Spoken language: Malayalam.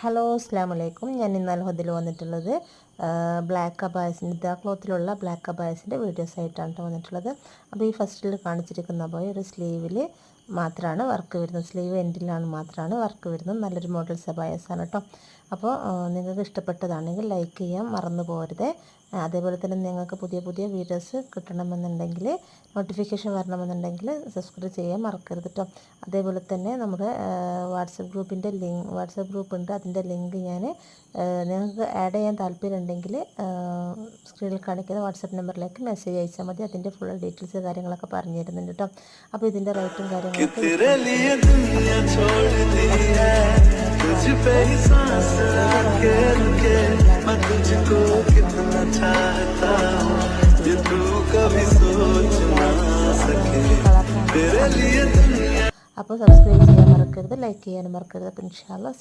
ഹലോ അസ്സലാമു അലൈക്കും. ഞാൻ ഇന്ന് അൽഹദിൽ വന്നിട്ടുള്ളത് ബ്ലാക്ക് അബായസിൻ്റെ ഇതാ ക്ലോത്തിലുള്ള ബ്ലാക്ക് അബായസിൻ്റെ വീഡിയോസ് ആയിട്ടാണ് കേട്ടോ വന്നിട്ടുള്ളത്. അപ്പോൾ ഈ ഫസ്റ്റിൽ കാണിച്ചിരിക്കുന്ന പോലെ ഒരു സ്ലീവിൽ മാത്രമാണ് വർക്ക് വരുന്നത്, സ്ലീവ് എൻഡിലാണ് മാത്രമാണ് വർക്ക് വരുന്നത്. നല്ലൊരു മോഡൽ അബായസാണ് കേട്ടോ. അപ്പോൾ നിങ്ങൾക്ക് ഇഷ്ടപ്പെട്ടതാണെങ്കിൽ ലൈക്ക് ചെയ്യാൻ മറന്നു പോകരുത്. അതേപോലെ തന്നെ നിങ്ങൾക്ക് പുതിയ പുതിയ വീഡിയോസ് കിട്ടണമെന്നുണ്ടെങ്കിൽ, നോട്ടിഫിക്കേഷൻ വരണമെന്നുണ്ടെങ്കിൽ സബ്സ്ക്രൈബ് ചെയ്യാൻ മറക്കരുത് കേട്ടോ. അതേപോലെ തന്നെ നമ്മുടെ വാട്സപ്പ് ഗ്രൂപ്പ് ഉണ്ട്. അതിൻ്റെ ലിങ്ക് ഞാൻ നിങ്ങൾക്ക് ആഡ് ചെയ്യാൻ താല്പര്യമുണ്ടെങ്കിൽ സ്ക്രീനിൽ കാണിക്കുന്ന വാട്സപ്പ് നമ്പറിലേക്ക് മെസ്സേജ് അയച്ചാൽ മതി. അതിൻ്റെ ഫുൾ ഡീറ്റെയിൽസ് കാര്യങ്ങളൊക്കെ പറഞ്ഞു തരുന്നുണ്ട് കേട്ടോ. അപ്പോൾ ഇതിൻ്റെ റേറ്റും കാര്യങ്ങളൊക്കെ അപ്പോൾ സബ്സ്ക്രൈബ് ചെയ്യാൻ മറക്കരുത്, ലൈക്ക് ചെയ്യാനും മറക്കരുത്. അപ്പോൾ ഇൻഷാ അല്ലാഹ്